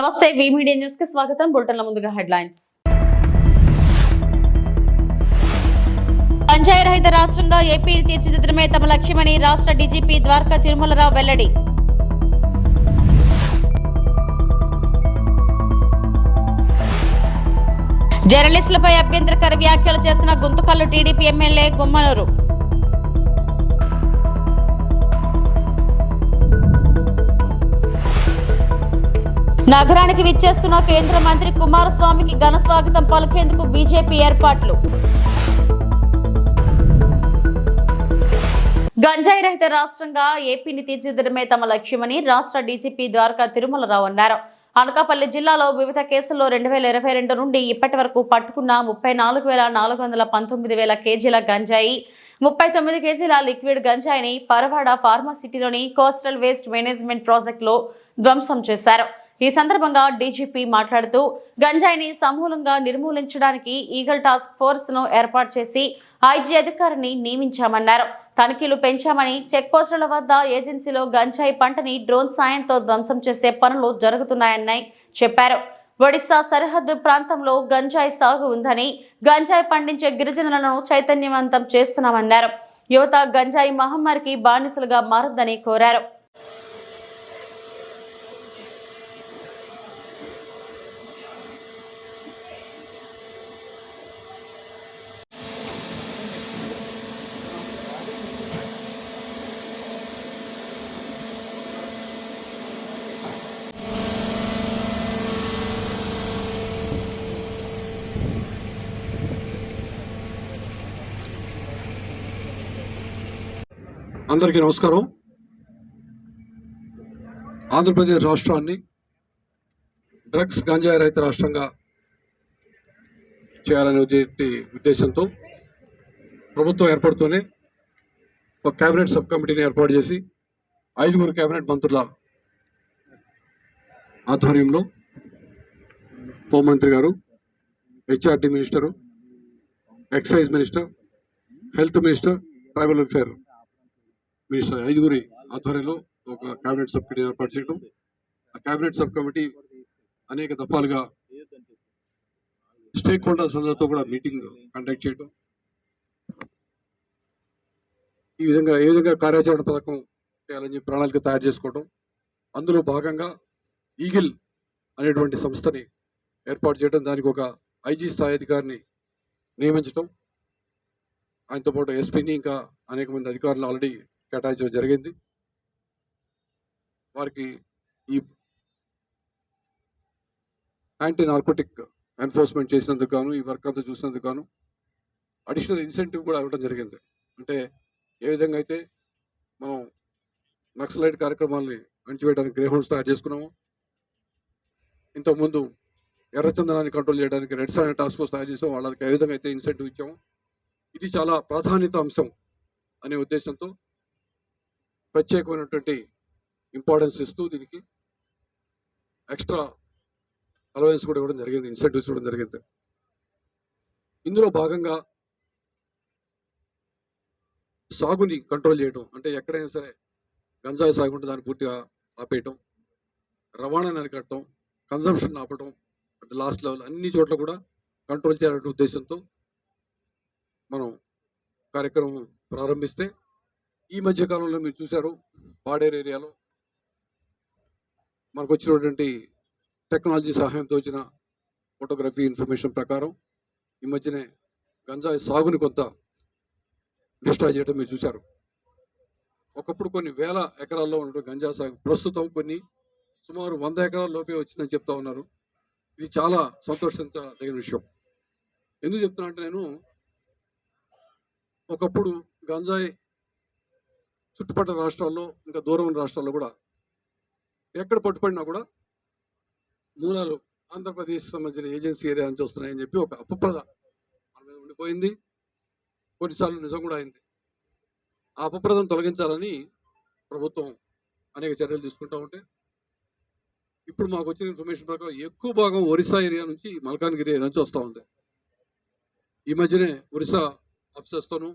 నమస్తే వి media news కి స్వాగతం. బులెటిన్ల ముందుగా హెడ్లైన్స్. గంజాయి రహిత రాష్ట్రంగా ఏపీని తీర్చిదిద్దడమే తమ లక్ష్యమని రాష్ట్ర డీజీపీ ద్వారకా తిరుమలరావు వెల్లడి. జర్నలిస్టులపై అభ్యంతరకర వ్యాఖ్యలు చేసిన గుంతకల్లు టీడీపీ ఎమ్మెల్యే గుమ్మనూరు. నగరానికి విచ్చేస్తున్న కేంద్ర మంత్రి కుమారస్వామికి ఘన స్వాగతం పలికేందుకు బీజేపీ ఏర్పాట్లు. గంజాయి రహిత రాష్ట్రంగా ఏపీని తీర్చిదిద్దడమే తమ లక్ష్యమని రాష్ట్ర డీజీపీ ద్వారకా తిరుమలరావు అన్నారు. అనకాపల్లి జిల్లాలో వివిధ కేసుల్లో 2022 నుండి ఇప్పటి వరకు పట్టుకున్న 34,419 కేజీల గంజాయి, 39 కేజీల లిక్విడ్ గంజాయిని పరవాడ ఫార్మాసిటీలోని కోస్టల్ వేస్ట్ మేనేజ్మెంట్ ప్రాజెక్టులో ధ్వంసం చేశారు. ఈ సందర్భంగా డీజీపీ మాట్లాడుతూ గంజాయిని సమూలంగా నిర్మూలించడానికి ఈగల్ టాస్క్ ఫోర్స్ ను ఏర్పాటు చేసి ఐజీ అధికారిని నియమించామన్నారు. తనిఖీలు పెంచామని, చెక్పోస్టుల వద్ద ఏజెన్సీలో గంజాయి పంటని డ్రోన్ సాయంతో ధ్వంసం చేసే పనులు జరుగుతున్నాయని చెప్పారు. ఒడిశా సరిహద్దు ప్రాంతంలో గంజాయి సాగు ఉందని, గంజాయి పండించే గిరిజనులను చైతన్యవంతం చేస్తున్నామన్నారు. యువత గంజాయి మహమ్మారికి బానిసలుగా మారొద్దని కోరారు. అందరికీ నమస్కారం. ఆంధ్రప్రదేశ్ రాష్ట్రాన్ని డ్రగ్స్ గంజాయి రహిత రాష్ట్రంగా చేయాలనే ఉద్దేశంతో ప్రభుత్వం ఏర్పడుతూనే ఒక కేబినెట్ సబ్ కమిటీని ఏర్పాటు చేసి 5 కేబినెట్ మంత్రుల ఆధ్వర్యంలో హోంమంత్రి గారు, HRD minister, excise minister, health minister, tribal welfare minister 5 ఆధ్వర్యంలో ఒక కేబినెట్ సబ్ కమిటీ ఏర్పాటు చేయడం. ఆ కేబినెట్ సబ్ కమిటీ అనేక దఫాలుగా స్టేక్ హోల్డర్స్ అందరితో కూడా మీటింగ్ కండక్ట్ చేయడం, ఏ విధంగా కార్యాచరణ పథకం చేయాలని చెప్పి ప్రణాళిక తయారు చేసుకోవడం. అందులో భాగంగా ఈగిల్ అనేటువంటి సంస్థని ఏర్పాటు చేయడం, దానికి ఒక ఐజీ స్థాయి అధికారిని నియమించడం, ఆయనతో పాటు ఎస్పీని ఇంకా అనేక మంది అధికారులు ఆల్రెడీ కేటాయించడం జరిగింది. వారికి ఈ యాంటీ నార్కోటిక్ ఎన్ఫోర్స్మెంట్ చేసినందుకు గాను, ఈ వర్క్ అంతా చూసినందుకు గాను అడిషనల్ ఇన్సెంటివ్ కూడా ఇవ్వడం జరిగింది. అంటే ఏ విధంగా అయితే మనం నక్సలైట్ కార్యక్రమాలని అణచివేయడానికి గ్రే హౌండ్స్ తయారు చేసుకున్నాము, ఇంతకుముందు ఎర్రచందనాన్ని కంట్రోల్ చేయడానికి రెడ్ సాండ్ టాస్క్ ఫోర్స్ తయారు చేసాం, వాళ్ళకి ఏ విధంగా అయితే ఇన్సెంటివ్ ఇచ్చాము, ఇది చాలా ప్రాధాన్యత అంశం అనే ఉద్దేశంతో ప్రత్యేకమైనటువంటి ఇంపార్టెన్స్ ఇస్తూ దీనికి ఎక్స్ట్రా అలవెన్స్ కూడా ఇవ్వడం జరిగింది, ఇన్సెంటివ్స్ ఇవ్వడం జరిగింది. ఇందులో భాగంగా సాగుని కంట్రోల్ చేయడం, అంటే ఎక్కడైనా సరే గంజాయి సాగు ఉంటే దాన్ని పూర్తిగా ఆపేయటం, రవాణాని అరికట్టడం, కన్సంప్షన్ ఆపడం, అంటే లాస్ట్ లెవెల్ అన్ని చోట్ల కూడా కంట్రోల్ చేయాలనే ఉద్దేశంతో మనం కార్యక్రమం ప్రారంభిస్తే, ఈ మధ్య కాలంలో మీరు చూశారు పాడేరు ఏరియాలో మనకు వచ్చినటువంటి టెక్నాలజీ సహాయంతో వచ్చిన ఫోటోగ్రఫీ ఇన్ఫర్మేషన్ ప్రకారం ఈ మధ్యనే గంజాయి సాగుని కొంత డిస్ట్రాయ్ చేయడం మీరు చూశారు. ఒకప్పుడు కొన్ని వేల ఎకరాల్లో ఉన్నటువంటి గంజాయి సాగు ప్రస్తుతం సుమారు 100 ఎకరాల లోపే వచ్చిందని చెప్తా ఉన్నారు. ఇది చాలా సంతోషించదగిన విషయం. ఎందుకు చెప్తున్నా అంటే, నేను ఒకప్పుడు గంజాయి చుట్టుపక్కల రాష్ట్రాల్లో, ఇంకా దూరం రాష్ట్రాల్లో కూడా ఎక్కడ పట్టుపడినా కూడా మూలాలు ఆంధ్రప్రదేశ్ సంబంధించిన ఏజెన్సీ ఏరియా నుంచి వస్తున్నాయని చెప్పి ఒక అపప్రద మన మీద ఉండిపోయింది. కొన్నిసార్లు నిజం కూడా అయింది. ఆ అపప్రదం తొలగించాలని ప్రభుత్వం అనేక చర్యలు తీసుకుంటూ ఉంటే, ఇప్పుడు మాకు వచ్చిన ఇన్ఫర్మేషన్ ప్రకారం ఎక్కువ భాగం ఒరిస్సా ఏరియా నుంచి, మల్కాన్గిరి ఏరియా నుంచి వస్తూ ఉంది. ఈ మధ్యనే ఒరిస్సా ఆఫీసర్స్తోనూ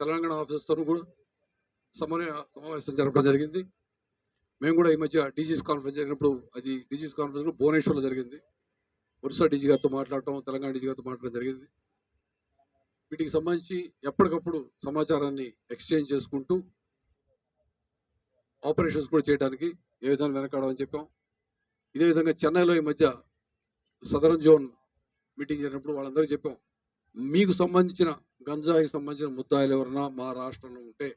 తెలంగాణ ఆఫీసర్స్తోనూ కూడా సమావేశం జరపడం జరిగింది. మేము కూడా ఈ మధ్య డీజీస్ కాన్ఫరెన్స్ జరిగినప్పుడు అది డీజీస్ కాన్ఫరెన్స్ భువనేశ్వర్లో జరిగింది. ఒరిస్సా డీజీ గారితో మాట్లాడటం, తెలంగాణ డీజీ గారితో మాట్లాడడం జరిగింది. వీటికి సంబంధించి ఎప్పటికప్పుడు సమాచారాన్ని ఎక్స్చేంజ్ చేసుకుంటూ ఆపరేషన్స్ కూడా చేయడానికి ఏ విధంగా వెనకాడమని చెప్పాం. ఇదే విధంగా చెన్నైలో ఈ మధ్య సదరన్ జోన్ మీటింగ్ జరిగినప్పుడు వాళ్ళందరికీ చెప్పాం, మీకు సంబంధించిన గంజాయికి సంబంధించిన ముద్దాయిలు ఎవరైనా మా రాష్ట్రంలో ఉంటే,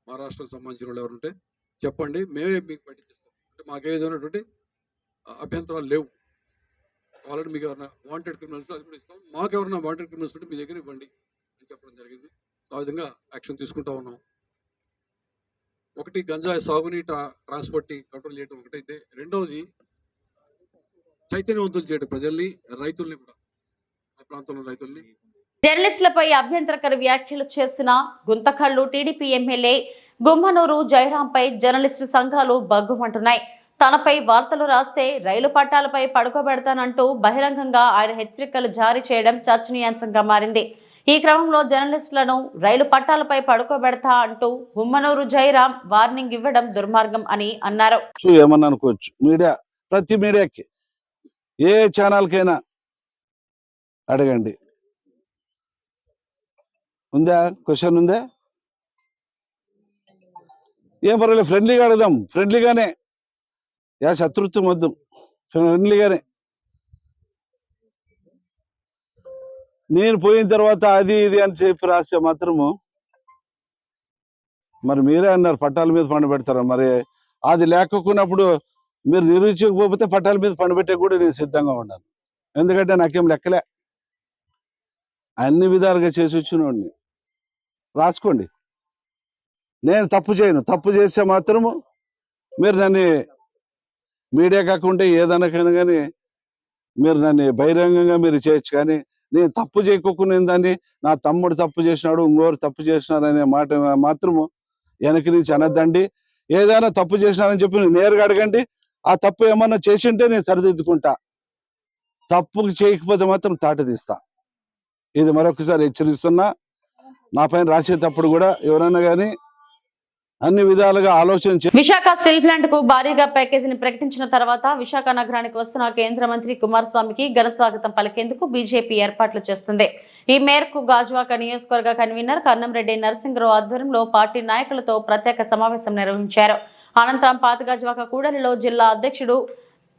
మా రాష్ట్రానికి సంబంధించిన వాళ్ళు ఎవరు ఉంటే చెప్పండి, మేమే మీకు పట్టించేస్తాం. అంటే మాకే విధమైనటువంటి అభ్యంతరాలు లేవు. ఆల్రెడీ మీకు ఎవరైనా వాంటెడ్ క్రిమినల్స్ అది కూడా ఇస్తాం, మాకు ఎవరైనా వాంటెడ్ క్రిమినల్స్ ఉంటే మీ దగ్గర ఇవ్వండి అని చెప్పడం జరిగింది. ఆ విధంగా యాక్షన్ తీసుకుంటా ఉన్నాం. ఒకటి గంజాయి సాగుని ట్రాన్స్పోర్ట్ని కంట్రోల్ చేయడం ఒకటైతే, రెండవది చైతన్యవంతులు చేయడం ప్రజల్ని, రైతుల్ని కూడా, ఆ ప్రాంతంలో రైతుల్ని. జర్నలిస్టులపై అభ్యంతరకర వ్యాఖ్యలు చేసిన గుంతకల్లు టీడీపీ ఎమ్మెల్యే గుమ్మనూరు జయరాంపై జర్నలిస్టు సంఘాలు బగ్గుమంటున్నాయి. తనపై వార్తలు రాస్తే రైలు పట్టాలపై పడుకోబెడతానంటూ బహిరంగంగా ఆయన హెచ్చరికలు జారీ చేయడం చర్చనీయాంశంగా మారింది. ఈ క్రమంలో జర్నలిస్టులను రైలు పట్టాలపై పడుకోబెడతా అంటూ గుమ్మనూరు జయరాం వార్నింగ్ ఇవ్వడం దుర్మార్గం అని అన్నారు. ఏమన్నా అనుకోవచ్చు, మీడియా ప్రతి మీడియాకి ఏ ఛానల్కైనా అడగండి. ఉందా క్వశ్చన్ ఉందా? ఏం పర్వాలేదు, ఫ్రెండ్లీగా అడదాం. ఫ్రెండ్లీగానే, శత్రుత్వం వద్దు, ఫ్రెండ్లీగానే. నేను పోయిన తర్వాత అది ఇది అని చెప్పి రాస్తే మాత్రము మరి మీరే అన్నారు పట్టాల మీద పండబెడతారు. మరి అది లేకపోయినప్పుడు మీరు నిరూపించకపోతే పట్టాల మీద పండబెట్టే కూడా నేను సిద్ధంగా ఉన్నాను. ఎందుకంటే నాకేం లెక్కలే, అన్ని విధాలుగా చేసి వచ్చినోడిని. రాసుకోండి, నేను తప్పు చేయను. తప్పు చేస్తే మాత్రము మీరు నన్ను మీడియా కాకుండా ఏదనకైనా కానీ మీరు నన్ను బహిరంగంగా మీరు చేయొచ్చు. కానీ నేను తప్పు చేయకోకుండా దాన్ని నా తమ్ముడు తప్పు చేసినాడు, ఇంకోరు తప్పు చేసినాడు అనే మాట మాత్రము వెనక నుంచి అనద్దండి. ఏదైనా తప్పు చేసినారని చెప్పి నేరుగా అడగండి. ఆ తప్పు ఏమన్నా చేసింటే నేను సరిదిద్దుకుంటా, తప్పు చేయకపోతే మాత్రం తాట తీస్తా. ఇది మరొకసారి హెచ్చరిస్తున్నా. నా పైన రాసేటప్పుడు కూడా ఎవరైనా కానీ అన్ని విధాలుగా ఆలోచన. విశాఖ స్టీల్ ప్లాంట్ కు భారీగా ప్యాకేజీని ప్రకటించిన తర్వాత విశాఖ నగరానికి వస్తున్న కేంద్ర మంత్రి కుమారస్వామికి ఘన స్వాగతం పలికేందుకు బీజేపీ ఏర్పాట్లు చేస్తుంది. ఈ మేరకు గాజువాక నియోజకవర్గ కన్వీనర్ కన్నంరెడ్డి నరసింహరావు ఆధ్వర్యంలో పార్టీ నాయకులతో ప్రత్యేక సమావేశం నిర్వహించారు. అనంతరం పాత గాజువాక కూడలిలో జిల్లా అధ్యక్షుడు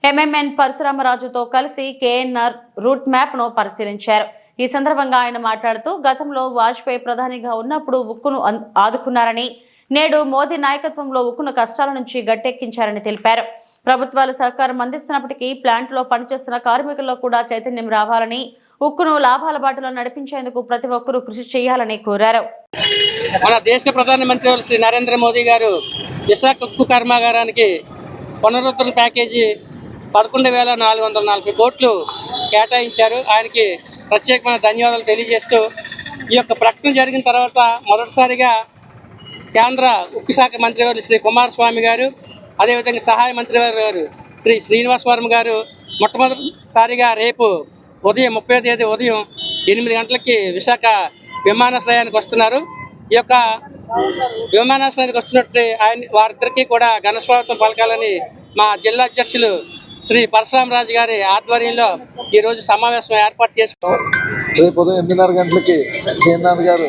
ఎంఎంఎన్ పరశురామరాజుతో కలిసి కేఎన్ఆర్ రూట్ మ్యాప్ ను పరిశీలించారు. ఈ సందర్భంగా ఆయన మాట్లాడుతూ గతంలో వాజ్పేయి ప్రధానిగా ఉన్నప్పుడు ఉక్కును ఆదుకున్నారని, నేడు మోదీ నాయకత్వంలో ఉక్కును కష్టాల నుంచి గట్టెక్కించారని తెలిపారు. ప్రభుత్వాలు సహకారం అందిస్తున్నప్పటికీ ప్లాంట్లో పనిచేస్తున్న కార్మికుల్లో కూడా చైతన్యం రావాలని, ఉక్కును లాభాల బాటలో నడిపించేందుకు ప్రతి ఒక్కరూ కృషి చేయాలని కోరారు. మన దేశ ప్రధానమంత్రి శ్రీ నరేంద్ర మోదీ గారు విశాఖ ఉక్కు కర్మాగారానికి పునరుద్ధరణ ప్యాకేజీ 11,440 కోట్లు కేటాయించారు. ఆయనకి ప్రత్యేకమైన ధన్యవాదాలు తెలియజేస్తూ, ఈ యొక్క ప్రకటన జరిగిన తర్వాత మొదటిసారిగా కేంద్ర ఉక్కు శాఖ మంత్రివారు శ్రీ కుమారస్వామి గారు, అదేవిధంగా సహాయ మంత్రివారు గారు శ్రీ శ్రీనివాస్ వర్మ గారు మొట్టమొదటిసారిగా రేపు ఉదయం 30వ తేదీ ఉదయం 8 గంటలకి విశాఖ విమానాశ్రయానికి వస్తున్నారు. ఈ యొక్క విమానాశ్రయానికి వస్తున్నట్టు వారిద్దరికీ కూడా ఘన స్వాగతం పలకాలని మా జిల్లా అధ్యక్షులు శ్రీ పరశురామరాజు గారి ఆధ్వర్యంలో ఈరోజు సమావేశం ఏర్పాటు చేసుకున్నాం. రేపు ఉదయం 8:30 గంటలకి కేఎన్ఆర్ గారు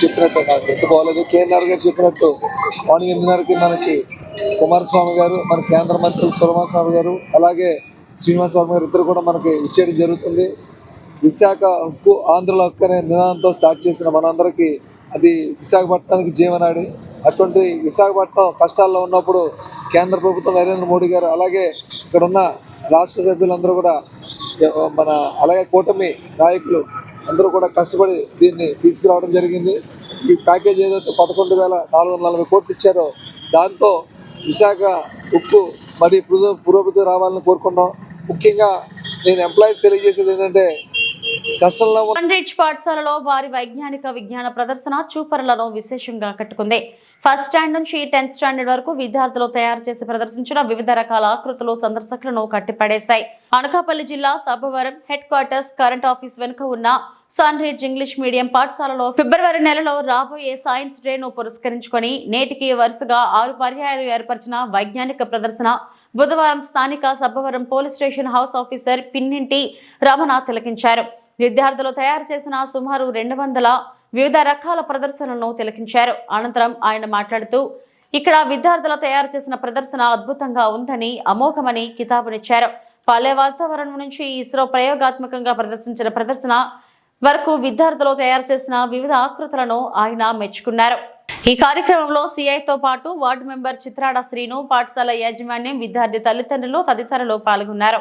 చెప్పినట్టు, నాకు గుర్తుకోలేదు, కేఎన్ఆర్ గారు చెప్పినట్టు మార్నింగ్ 8:30కి మనకి కుమారస్వామి గారు, మన కేంద్ర మంత్రులు కుమారస్వామి గారు, అలాగే శ్రీనివాసరావు గారు ఇద్దరు కూడా మనకి ఇచ్చేయడం జరుగుతుంది. విశాఖ హక్కు ఆంధ్రలో హక్కు అనే నినాదంతో స్టార్ట్ చేసిన మనందరికీ అది విశాఖపట్నానికి జీవనాడి. అటువంటి విశాఖపట్నం కష్టాల్లో ఉన్నప్పుడు కేంద్ర ప్రభుత్వం నరేంద్ర మోడీ గారు, అలాగే ఇక్కడ ఉన్న రాష్ట్ర సభ్యులందరూ కూడా, మన అలాగే కూటమి నాయకులు అందరూ కూడా కష్టపడి దీన్ని తీసుకురావడం జరిగింది. ఈ ప్యాకేజ్ ఏదైతే 11,440 కోట్లు ఇచ్చారో దాంతో విశాఖ ఉక్కు మరి పురోగతి రావాలని కోరుకున్నాం. ముఖ్యంగా నేను ఎంప్లాయీస్ తెలియజేసేది ఏంటంటే, కష్టంలో పాఠశాలలో వారి వైజ్ఞానిక విజ్ఞాన ప్రదర్శన చూపరులను విశేషంగా కట్టుకుంది. ఫస్ట్ స్టాండ్ నుంచి 10th స్టాండర్డ్ వరకు విద్యార్థులు తయారు చేసి ప్రదర్శించిన వివిధ రకాల ఆకృతులు సందర్శకులను కట్టిపడేశాయి. అనకాపల్లి జిల్లా Sabbavaram head quarters current office వెనుక ఉన్న సన్ రిడ్జ్ ఇంగ్లీష్ మీడియం పాఠశాలలో ఫిబ్రవరి నెలలో రాబోయే సైన్స్ డే ను పురస్కరించుకొని నేటికి వరుసగా 6 పర్యాయాలు ఏర్పరిచిన వైజ్ఞానిక ప్రదర్శన బుధవారం స్థానిక Sabbavaram police station house officer Pinninti Ramana తిలకించారు. విద్యార్థులు తయారు చేసిన సుమారు 200 వివిధ రకాల ప్రదర్శనలను తిలకించారు. అనంతరం ఆయన మాట్లాడుతూ ఇక్కడ విద్యార్థులు తయారు చేసిన ప్రదర్శన అద్భుతంగా ఉందని, అమోఘమని కితాబునిచ్చారు. పల్లె వాతావరణం నుంచి ఇస్రో ప్రయోగాత్మకంగా ప్రదర్శించిన ప్రదర్శన వరకు విద్యార్థులు తయారు చేసిన వివిధ ఆకృతులను ఆయన మెచ్చుకున్నారు. ఈ కార్యక్రమంలో సిఐతో పాటు వార్డు మెంబర్ చిత్రాడ శ్రీను, పాఠశాల యాజమాన్యం, విద్యార్థి తల్లిదండ్రులు తదితరులు పాల్గొన్నారు.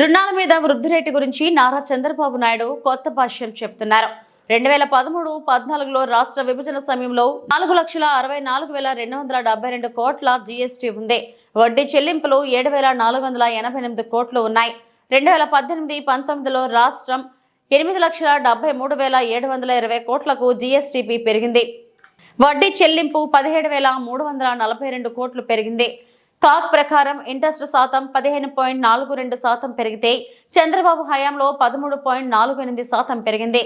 రుణాల మీద వృద్ధి రేటు గురించి నారా చంద్రబాబు నాయుడు కొత్త భాష్యం చెప్తున్నారు. 2013-14లో రాష్ట్ర విభజన సమయంలో 4,64,272 కోట్ల జీఎస్టీ ఉంది. వడ్డీ చెల్లింపులు 7,488 కోట్లు ఉన్నాయి. 2018-19లో రాష్ట్రం 8,73,720 కోట్లకు జీఎస్టీపీ పెరిగింది. వడ్డీ చెల్లింపు 17,342 కోట్లు పెరిగింది. కాక్ ప్రకారం ఇంట్రెస్ట్ శాతం 15.42% పెరిగితే చంద్రబాబు హయాంలో 13.48% పెరిగింది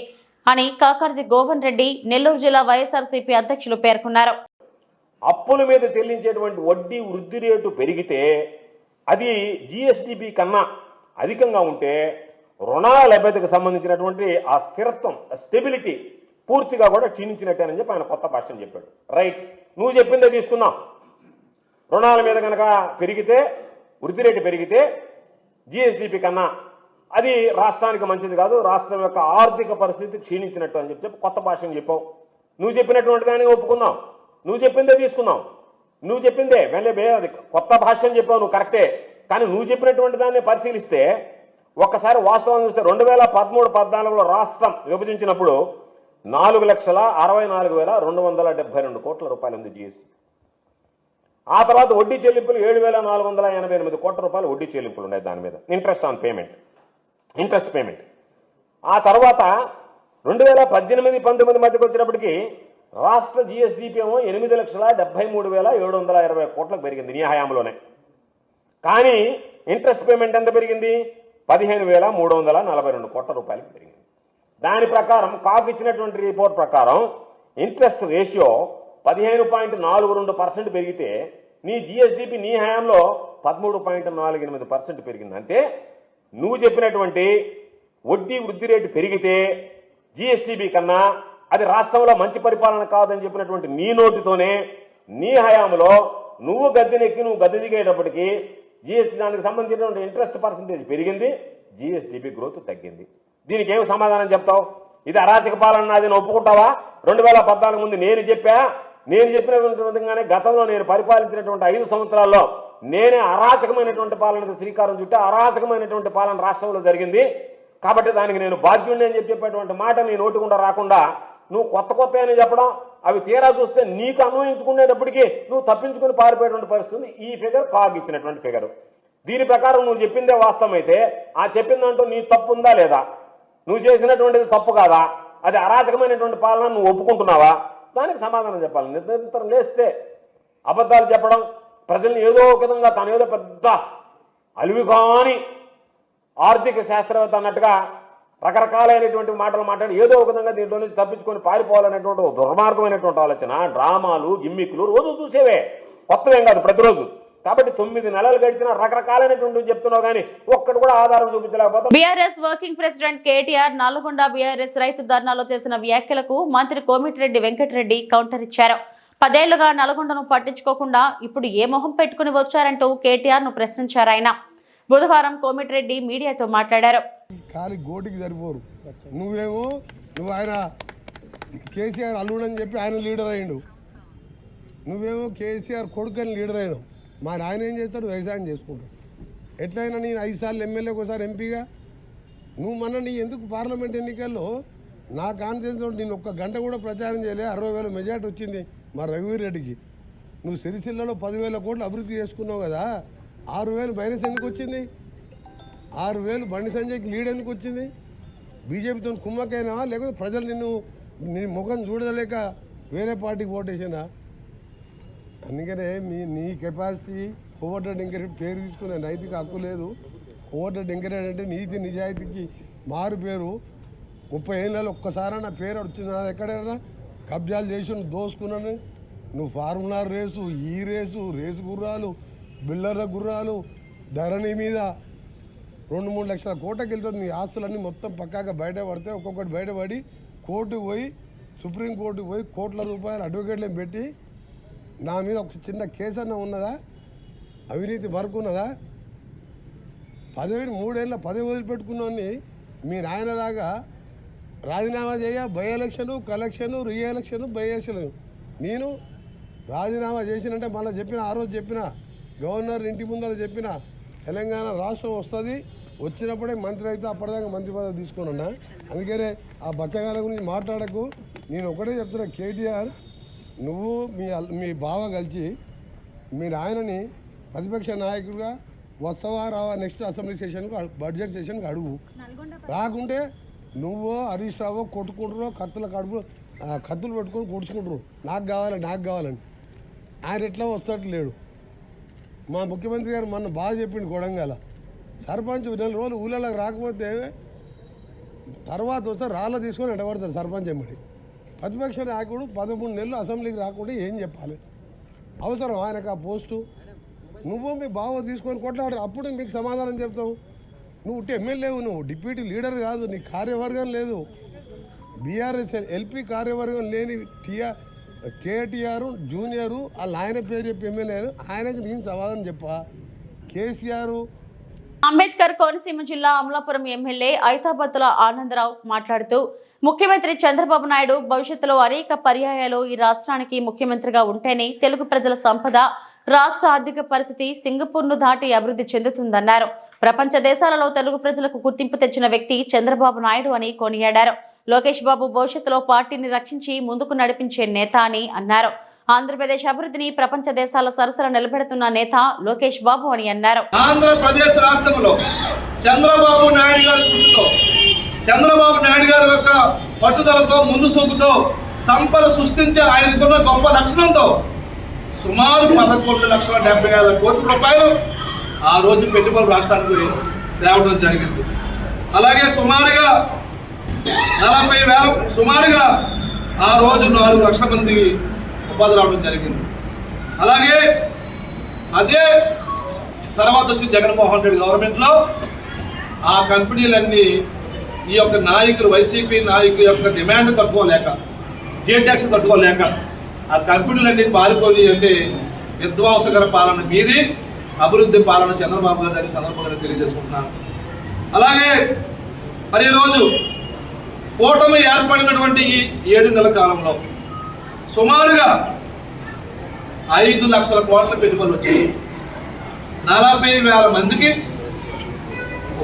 అని కాకర్తి గోవన్ రెడ్డి నెల్లూరు జిల్లా వైఎస్ఆర్సీపీ అధ్యక్షులు పేర్కొన్నారు. అప్పుల మీద చెల్లించేటువంటి వడ్డీ వృద్ధి రేటు పెరిగితే అది జీఎస్టీపీ కన్నా అధికంగా ఉంటే రుణాల లభ్యతకు సంబంధించినటువంటి ఆ స్థిరత్వం, స్టెబిలిటీ పూర్తిగా కూడా క్షీణించినట్టేనని చెప్పి ఆయన కొత్త భాషను చెప్పాడు. రైట్, నువ్వు చెప్పిందే తీసుకుందాం. రుణాల మీద కనుక పెరిగితే, వృద్ధి రేటు పెరిగితే జీఎస్టీపీ కన్నా అది రాష్ట్రానికి మంచిది కాదు, రాష్ట్రం యొక్క ఆర్థిక పరిస్థితి క్షీణించినట్టు అని చెప్పి కొత్త భాషను చెప్పావు. నువ్వు చెప్పినటువంటి దాన్ని ఒప్పుకుందాం, నువ్వు చెప్పిందే తీసుకుందాం. నువ్వు చెప్పిందే అది కొత్త భాషను చెప్పావు, నువ్వు కరెక్టే. కానీ నువ్వు చెప్పినటువంటి దాన్ని పరిశీలిస్తే ఒక్కసారి వాస్తవం చూస్తే 2013-14లో రాష్ట్రం విభజించినప్పుడు 4,64,272 కోట్ల రూపాయలు ఉంది జీఎస్టీ. ఆ తర్వాత వడ్డీ చెల్లింపులు 7,488 కోట్ల రూపాయలు వడ్డీ చెల్లింపులు ఉన్నాయి. దాని మీద ఇంట్రెస్ట్ పేమెంట్. ఆ తర్వాత 2018-19 మధ్యకి వచ్చినప్పటికీ రాష్ట్ర జీఎస్డీపీ ఏమో 8,73,720 కోట్లకు పెరిగింది నీ హయాంలోనే. కానీ ఇంట్రెస్ట్ పేమెంట్ ఎంత పెరిగింది? 15,342 కోట్ల రూపాయలకు పెరిగింది. దాని ప్రకారం కాకు ఇచ్చినటువంటి రిపోర్ట్ ప్రకారం ఇంట్రెస్ట్ రేషియో 15.42% పెరిగితే నీ జీఎస్డీపీ నీ హయాంలో 13.48% పెరిగింది. అంటే నువ్వు చెప్పినటువంటి వడ్డీ వృద్ధి రేటు పెరిగితే జీఎస్టీపీ కన్నా అది రాష్ట్రంలో మంచి పరిపాలన కాదని చెప్పినటువంటి నీ నోటితోనే నీ హయాంలో నువ్వు గద్దె దిగేటప్పటికీ జీఎస్టీ దానికి సంబంధించినటువంటి ఇంట్రెస్ట్ పర్సంటేజ్ పెరిగింది, జీఎస్డీపీ గ్రోత్ తగ్గింది. దీనికి ఏమి సమాధానం చెప్తావు? ఇది అరాచక పాలన నాది ఒప్పుకుంటావా? 2014 ముందు నేను చెప్పినటువంటి విధంగానే గతంలో నేను పరిపాలించినటువంటి 5 సంవత్సరాల్లో నేనే అరాచకమైనటువంటి పాలనకు శ్రీకారం చుట్టా, అరాచకమైనటువంటి పాలన రాష్ట్రంలో జరిగింది. కాబట్టి దానికి నేను బాధ్యుడిని అని చెప్పేటువంటి మాట నీ నోటికుండా రాకుండా నువ్వు కొత్త అని చెప్పడం, అవి తీరా చూస్తే నీకు అన్వయించుకునేటప్పటికీ నువ్వు తప్పించుకుని పారిపోయేటువంటి పరిస్థితి. ఈ ఫిగర్ కాగ్ ఇచ్చినటువంటి ఫిగర్. దీని ప్రకారం నువ్వు చెప్పిందే వాస్తవం అయితే ఆ చెప్పిందంటూ నీ తప్పు ఉందా లేదా? నువ్వు చేసినటువంటిది తప్పు కాదా, అది అరాచకమైనటువంటి పాలన నువ్వు ఒప్పుకుంటున్నావా, దానికి సమాధానం చెప్పాలి. నిరంతరం లేస్తే అబద్ధాలు చెప్పడం, ప్రజల్ని ఏదో ఒక విధంగా తను ఏదో పెద్ద అలివి కాని ఆర్థిక శాస్త్రవేత్త అన్నట్టుగా రకరకాలైనటువంటి మాటలు మాట్లాడి ఏదో ఒక విధంగా దీంట్లో నుంచి తప్పించుకొని పారిపోవాలనేటువంటి దుర్మార్గమైనటువంటి ఆలోచన, డ్రామాలు, గిమ్మిక్లు రోజు చూసేవే, కొత్తవేం కాదు ప్రతిరోజు. కాబట్టి 9 నెలలు గడిచినా రకరకాలైనటువంటి చెప్తున్నావు కానీ ఒక్కటి కూడా ఆధారం చూపించలేకపోతే. BRS working president KTR Nalgonda BRS రైతు ధర్నాలో చేసిన వ్యాఖ్యలకు మంత్రి కోమిటిరెడ్డి వెంకటరెడ్డి కౌంటర్ ఇచ్చారు. 10 ఏళ్లుగా నల్గొండను పట్టించుకోకుండా ఇప్పుడు ఏ మొహం పెట్టుకుని వచ్చారంటూ కేటీఆర్ ను ప్రశ్నించారు ఆయన. బుధవారం కోమిటిరెడ్డి మీడియాతో మాట్లాడారు. ఖాళీ గోటికి సరిపోరు. నువ్వు ఆయన కేసీఆర్ అల్లుడని చెప్పి ఆయన లీడర్ అయ్యిండు, నువ్వేమో కేసీఆర్ కొడుకని లీడర్ అయినావు. మా నాయన ఏం చేస్తాడు, వ్యవసాయం చేసుకుంటాడు. ఎట్లయినా నేను 5 సార్లు ఎమ్మెల్యేకి ఒకసారి ఎంపీగా, నువ్వు నీ ఎందుకు పార్లమెంట్ ఎన్నికల్లో నా కాన్ఫిడెన్స్ నేను 1 గంట కూడా ప్రచారం చేయలే. 60,000 మెజార్టీ వచ్చింది మా రఘువీర్ రెడ్డికి. నువ్వు సిరిసిల్లలో 10,000 కోట్లు అభివృద్ధి చేసుకున్నావు కదా, 6,000 మైనస్ ఎందుకు వచ్చింది? 6,000 బండి సంజయ్కి లీడ్ ఎందుకు వచ్చింది? బీజేపీతో కుమ్మకైనావా, లేకపోతే ప్రజలు నీ ముఖం చూడలేక వేరే పార్టీకి ఓటేసినా? అందుకనే నీ కెపాసిటీ కోవర్ట్ ఎంకరేజ్ పేరు తీసుకునే నైతిక హక్కు లేదు. కోవర్ట్ ఎంకరేజ్ అంటే నీతి నిజాయితీకి మారు పేరు. 30 ఏళ్ళలో ఒక్కసారి నా పేరు వచ్చింది, నాది ఎక్కడైనా కబ్జాలు చేసి దోసుకున్నాను. నువ్వు ఫార్ములా రేసు, ఈ రేసు గుర్రాలు, బిల్లర్ల గుర్రాలు, ధరణి మీద 2-3 లక్షల కోట్లకి వెళ్తుంది. నీ ఆస్తులన్నీ మొత్తం పక్కాగా బయటపడితే ఒక్కొక్కటి బయటపడి కోర్టుకు పోయి, సుప్రీంకోర్టుకు పోయి కోట్ల రూపాయలు అడ్వకేట్లను పెట్టి నా మీద ఒక చిన్న కేసు అన్న ఉన్నదా? అవినీతి మరుకున్నదా? 3 ఏళ్ళ పదవి వదిలిపెట్టుకున్నాన్ని మీ నాయనలాగా రాజీనామా చేయ, by election, collection, re election, by election. నేను రాజీనామా చేసినంటే మళ్ళీ ఆ రోజు చెప్పిన గవర్నర్ ఇంటి ముందర చెప్పిన తెలంగాణ రాష్ట్రం వస్తుంది, వచ్చినప్పుడే మంత్రి అయితే అప్పటిదాకా మంత్రి పదవి తీసుకొని ఉన్నా. అందుకనే ఆ బచ్చగాల గురించి మాట్లాడకు. నేను ఒకటే చెప్తున్నా, కేటీఆర్ నువ్వు మీ బావ కలిసి మీ నాయనని ప్రతిపక్ష నాయకుడిగా వస్తావా రావా నెక్స్ట్ అసెంబ్లీ సెషన్కు, బడ్జెట్ సెషన్కి అడుగు. రాకుంటే నువ్వు హరీష్ రావు కొట్టుకుంటున్నావు, కత్తులు పెట్టుకొని కొడుచుకుంటున్నావు, నాకు కావాలని. ఆయన ఎట్లా వస్తట్లేడు. మా ముఖ్యమంత్రి గారు మొన్న బాగా చెప్పిండు, కొడంగల సర్పంచ్ 4 రోజులు ఊళ్ళలోకి రాకపోతే తర్వాత వస్తే రాళ్ళ తీసుకొని ఎడబడతారు సర్పంచ్ ఎమ్మడి. ప్రతిపక్ష నాయకుడు 13 నెలలు అసెంబ్లీకి రాకుండా ఏం చెప్పాలి? అవసరం ఆయనకు ఆ పోస్టు? నువ్వు మీ బావ తీసుకొని కొట్లాడు, అప్పుడు మీకు సమాధానం చెప్తావు. నువ్వు ఎమ్మెల్యేవు, నువ్వు డిప్యూటీ లీడర్ కాదు, నీ కార్యవర్గం లేదు. బీఆర్ఎస్ ఎల్పీ కార్యవర్గం లేని కేటీఆర్ జూనియరు వాళ్ళ ఆయన పేరు చెప్పి ఎమ్మెల్యే, ఆయనకు నేను సమాధానం చెప్పా. కేసీఆర్ అంబేద్కర్ కోనసీమ జిల్లా అమలాపురం ఎమ్మెల్యే ఐతాబత్తుల ఆనందరావు మాట్లాడుతూ ముఖ్యమంత్రి చంద్రబాబు నాయుడు భవిష్యత్తులో అనేక పర్యాయాలు ఈ రాష్ట్రానికి ముఖ్యమంత్రిగా ఉంటేనే తెలుగు ప్రజల సంపద, రాష్ట్ర ఆర్థిక పరిస్థితి సింగపూర్ను దాటి అభివృద్ధి చెందుతుందన్నారు. ప్రపంచ దేశాలలో తెలుగు ప్రజలకు గుర్తింపు తెచ్చిన వ్యక్తి చంద్రబాబు నాయుడు అని కొనియాడారు. లోకేష్ బాబు భవిష్యత్తులో పార్టీని రక్షించి ముందుకు నడిపించే నేత అని అన్నారు. ఆంధ్రప్రదేశ్ అభివృద్ధిని ప్రపంచ దేశాల సరసన నిలబెడుతున్న నేత లోకేష్ బాబు అని అన్నారు. ఆంధ్రప్రదేశ్ రాష్ట్రంలో చంద్రబాబు నాయుడు గారి కృషితో, చంద్రబాబు నాయుడు గారి యొక్క పట్టుదలతో, ముందు చూపుతో సంపద సృష్టించే ఆయనకున్న గొప్ప లక్షణంతో సుమారు 11,70,000 కోట్ల రూపాయలు ఆ రోజు పెట్టుబడులు రాష్ట్రానికి తేవడం జరిగింది. అలాగే సుమారుగా 40,000 ఆ రోజు 4 లక్షల మందికి ఉపాధి రావడం జరిగింది. అలాగే అదే తర్వాత వచ్చి జగన్మోహన్ రెడ్డి గవర్నమెంట్లో ఆ కంపెనీలన్నీ ఈ యొక్క నాయకులు, వైసీపీ నాయకుల యొక్క డిమాండ్ తట్టుకోలేక, జేటాక్స్ తట్టుకోలేక ఆ కంపెనీలన్నీ పారిపోయి అంటే విధ్వంసకర పాలన మీది, అభివృద్ధి పాలన చంద్రబాబు గారి సందర్భంగా తెలియజేసుకుంటున్నాను. అలాగే మరి ఈరోజు కూటమి ఏర్పడినటువంటి ఈ 7 నెలల కాలంలో సుమారుగా 5 లక్షల కోట్ల పెట్టుబడులు వచ్చాయి. 40,000 మందికి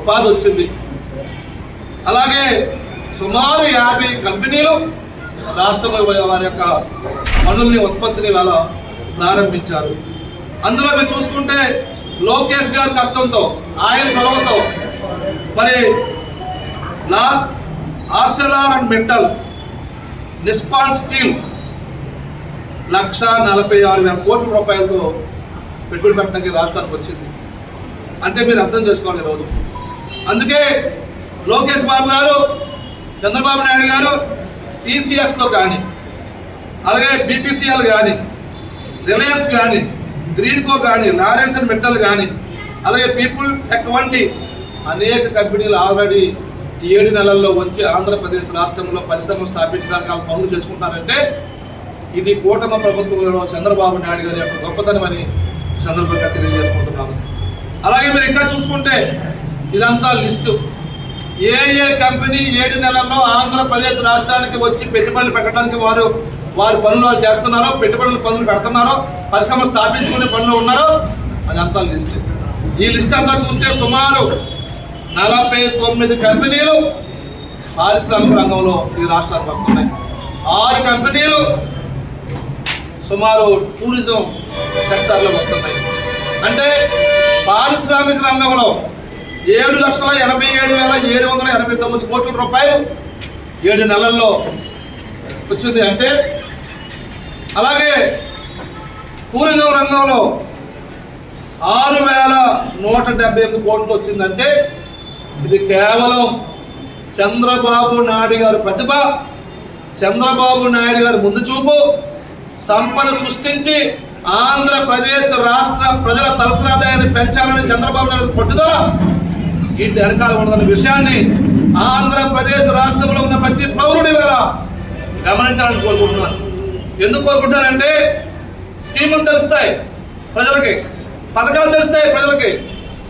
ఉపాధి వచ్చింది. అలాగే సుమారు 50 కంపెనీలు రాష్ట్రంలో వారి యొక్క పనుల్ని, ఉత్పత్తిని వాళ్ళ ప్రారంభించారు. అందులో మీరు చూసుకుంటే లోకేష్ గారి కష్టంతో, ఆయన చొరవతో మరి ఆర్సెలార్ అండ్ మెటల్, నిస్పాన్ స్టీల్ 1,46,000 కోట్ల రూపాయలతో పెట్టుబడి పెట్టడానికి రాష్ట్రానికి వచ్చింది. అంటే మీరు అర్థం చేసుకోవాలి ఈరోజు. అందుకే లోకేష్ బాబు గారు, చంద్రబాబు నాయుడు గారు టీసీఎస్తో కానీ, అలాగే బీపీసీఎల్ కానీ, రిలయన్స్ కానీ, గ్రీన్కో కానీ, లారెన్స్ అండ్ మెటల్ కానీ, అలాగే పీపుల్ టెక్ వంటి అనేక కంపెనీలు ఆల్రెడీ 7 నెలల్లో వచ్చి ఆంధ్రప్రదేశ్ రాష్ట్రంలో పరిశ్రమలు స్థాపించడానికి వాళ్ళు పనులు చేసుకుంటారంటే ఇది కూటమి ప్రభుత్వంలో చంద్రబాబు నాయుడు గారి యొక్క గొప్పతనం అని సందర్భంగా తెలియజేసుకుంటున్నాను. అలాగే మీరు ఇంకా చూసుకుంటే ఇదంతా లిస్టు. ఏ కంపెనీ 7 నెలల్లో ఆంధ్రప్రదేశ్ రాష్ట్రానికి వచ్చి పెట్టుబడులు పెట్టడానికి వారి పనులు చేస్తున్నారో, పనులు పెడుతున్నారో, పరిశ్రమ స్థాపించుకునే పనులు ఉన్నారో అదంతా లిస్ట్. ఈ లిస్ట్ అంతా చూస్తే సుమారు 49 కంపెనీలు పారిశ్రామిక రంగంలో ఈ రాష్ట్రానికి వస్తున్నాయి. 6 కంపెనీలు సుమారు టూరిజం సెక్టార్లో వస్తున్నాయి. అంటే పారిశ్రామిక రంగంలో 7,87,789 కోట్ల రూపాయలు 7 నెలల్లో వచ్చింది. అంటే అలాగే టూరిజం రంగంలో 6,178 కోట్లు వచ్చిందంటే ఇది కేవలం చంద్రబాబు నాయుడు గారి ప్రతిభ, చంద్రబాబు నాయుడు గారి ముందు చూపు, సంపద సృష్టించి ఆంధ్రప్రదేశ్ రాష్ట్ర ప్రజల తలసరి ఆదాయాన్ని పెంచాలని చంద్రబాబు నాయుడు పట్టుదల వీటి వెనకాల ఉన్నదన్న విషయాన్ని ఆంధ్రప్రదేశ్ రాష్ట్రంలో ఉన్న ప్రతి పౌరుడి వేళ గమనించాలని కోరుకుంటున్నాను. ఎందుకు కోరుకుంటున్నానంటే స్కీములు తెలుస్తాయి ప్రజలకి, పథకాలు తెలుస్తాయి ప్రజలకి,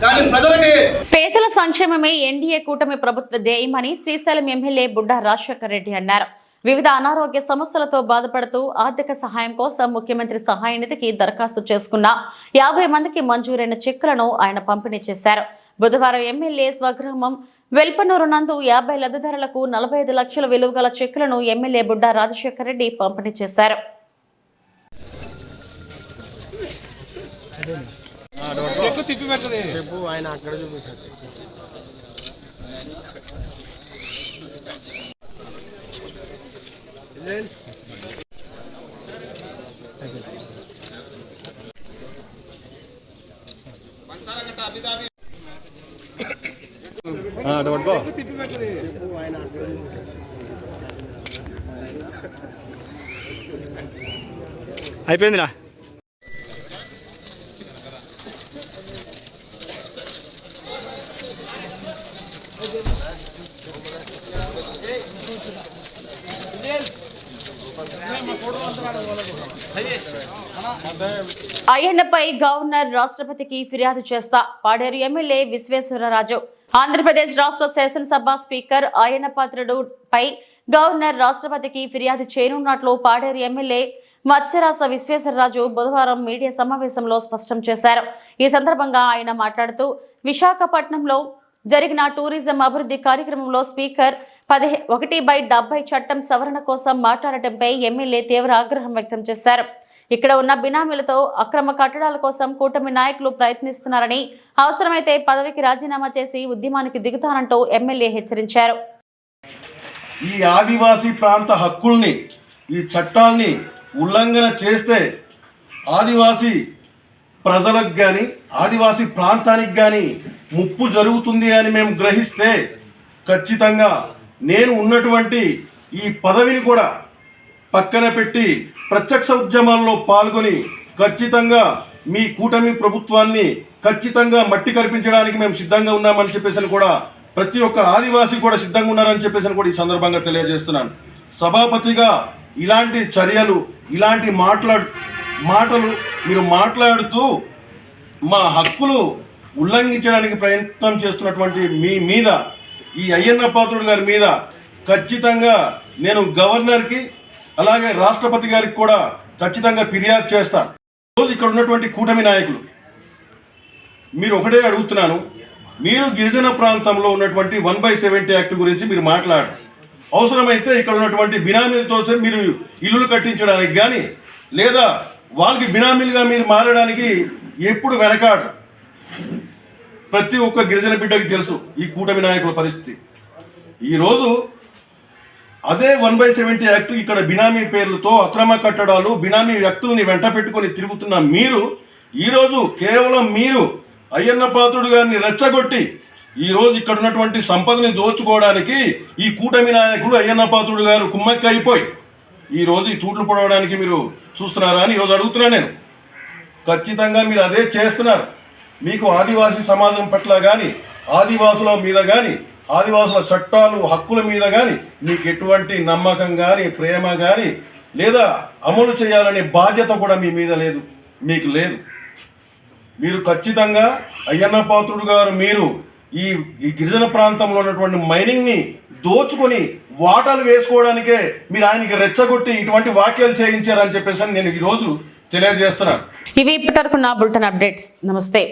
కానీ ప్రజలకి పేదల సంక్షేమమే ఎన్డీఏ కూటమి ప్రభుత్వ ధ్యేయమని శ్రీశైలం ఎమ్మెల్యే బుడ్డా రాజశేఖర్ రెడ్డి అన్నారు. వివిధ అనారోగ్య సమస్యలతో బాధపడుతూ ఆర్థిక సహాయం కోసం ముఖ్యమంత్రి సహాయ నిధికి దరఖాస్తు చేసుకున్న 50 మందికి మంజూరైన చెక్కులను ఆయన పంపిణీ చేశారు. బుధవారం ఎమ్మెల్యే స్వగ్రామం వెల్పనూరు నందు 50 లబ్ధిదారులకు 45 లక్షల విలువ గల చెక్కులను ఎమ్మెల్యే బుడ్డా రాజశేఖర్ రెడ్డి పంపిణీ చేశారు. అయిపోయిందిరా. అయ్యన్నపై గవర్నర్ రాష్ట్రపతికి ఫిర్యాదు చేస్తా పాడేరు ఎమ్మెల్యే విశ్వేశ్వరరాజు. ఆంధ్రప్రదేశ్ రాష్ట్ర శాసనసభ స్పీకర్ అయ్యన్న పాత్రుడు పై గవర్నర్ రాష్ట్రపతికి ఫిర్యాదు చేయనున్నట్లు పాడేరు ఎమ్మెల్యే మత్స్యరాస విశ్వేశ్వరరాజు బుధవారం మీడియా సమావేశంలో స్పష్టం చేశారు. ఈ సందర్భంగా ఆయన మాట్లాడుతూ విశాఖపట్నంలో జరిగిన టూరిజం అభివృద్ధి కార్యక్రమంలో స్పీకర్ 1/70 చట్టం సవరణ కోసం మాట్లాడటంపై ఎమ్మెల్యే తీవ్ర ఆగ్రహం వ్యక్తం చేశారు. ఇక్కడ ఉన్న బినామీలతో అక్రమ కట్టడాల కోసం కూటమి నాయకులు ప్రయత్నిస్తున్నారని, అవసరమైతే పదవికి రాజీనామా చేసి ఉద్యమానికి దిగుతానంటూ ఎమ్మెల్యే హెచ్చరించారు. ఈ ఆదివాసీ ప్రాంత హక్కుల్ని, ఈ చట్టాల్ని ఉల్లంఘన చేస్తే ఆదివాసీ ప్రజలకు కానీ ఆదివాసీ ప్రాంతానికి కానీ ముప్పు జరుగుతుంది అని మేము గ్రహిస్తే ఖచ్చితంగా నేను ఉన్నటువంటి ఈ పదవిని కూడా పక్కన పెట్టి ప్రత్యక్ష ఉద్యమాల్లో పాల్గొని ఖచ్చితంగా మీ కూటమి ప్రభుత్వాన్ని ఖచ్చితంగా మట్టి కల్పించడానికి మేము సిద్ధంగా ఉన్నామని చెప్పేసి కూడా ప్రతి ఒక్క ఆదివాసీ కూడా సిద్ధంగా ఉన్నారని చెప్పేసి కూడా ఈ సందర్భంగా తెలియజేస్తున్నాను. సభాపతిగా ఇలాంటి చర్యలు, ఇలాంటి మాటలు మీరు మాట్లాడుతూ మా హక్కులు ఉల్లంఘించడానికి ప్రయత్నం చేస్తున్నటువంటి మీ మీద, ఈ అయ్యన్న పాత్రుడు గారి మీద ఖచ్చితంగా నేను గవర్నర్కి అలాగే రాష్ట్రపతి గారికి కూడా ఖచ్చితంగా ఫిర్యాదు చేస్తాను. రోజు ఇక్కడ ఉన్నటువంటి కూటమి నాయకులు మీరు ఒకటే అడుగుతున్నాను, మీరు గిరిజన ప్రాంతంలో ఉన్నటువంటి 1/70 యాక్ట్ గురించి మీరు మాట్లాడు. అవసరమైతే ఇక్కడ ఉన్నటువంటి బినామీలతో మీరు ఇల్లులు కట్టించడానికి కానీ లేదా వాళ్ళకి బినామీలుగా మీరు మారడానికి ఎప్పుడు వెనకాడు. ప్రతి ఒక్క గిరిజన బిడ్డకి తెలుసు ఈ కూటమి నాయకుల పరిస్థితి. ఈరోజు అదే 1/70 యాక్ట్ ఇక్కడ బినామీ పేర్లతో అక్రమ కట్టడాలు బినామీ వ్యక్తుల్ని వెంట పెట్టుకొని తిరుగుతున్న మీరు ఈరోజు కేవలం మీరు అయ్యన్న పాత్రుడు గారిని రెచ్చగొట్టి ఈరోజు ఇక్కడ ఉన్నటువంటి సంపదని దోచుకోవడానికి ఈ కూటమి నాయకులు అయ్యన్న పాత్రుడు గారు కుమ్మక్క అయిపోయి ఈరోజు ఈ తూట్లు పొడవడానికి మీరు చూస్తున్నారా అని ఈరోజు అడుగుతున్నా నేను. ఖచ్చితంగా మీరు అదే చేస్తున్నారు. మీకు ఆదివాసీ సమాజం పట్ల కానీ ఆదివాసుల మీద కానీ ఆదివాసుల చట్టాలు హక్కుల మీద కానీ మీకు ఎటువంటి నమ్మకం కానీ ప్రేమ కానీ లేదా అమలు చేయాలనే బాధ్యత కూడా మీ మీద లేదు, మీకు లేదు. మీరు ఖచ్చితంగా అయ్యన్న పాత్రుడు గారు మీరు ఈ గిరిజన ప్రాంతంలో ఉన్నటువంటి మైనింగ్ని దోచుకొని వాటాలు వేసుకోవడానికే మీరు ఆయనకి రెచ్చగొట్టి ఇటువంటి వ్యాఖ్యలు చేయించారని చెప్పేసి నేను ఈరోజు తెలియజేస్తున్నాను. ఇవి ఇప్పటివరకు నా బులెటిన్ అప్డేట్స్. నమస్తే.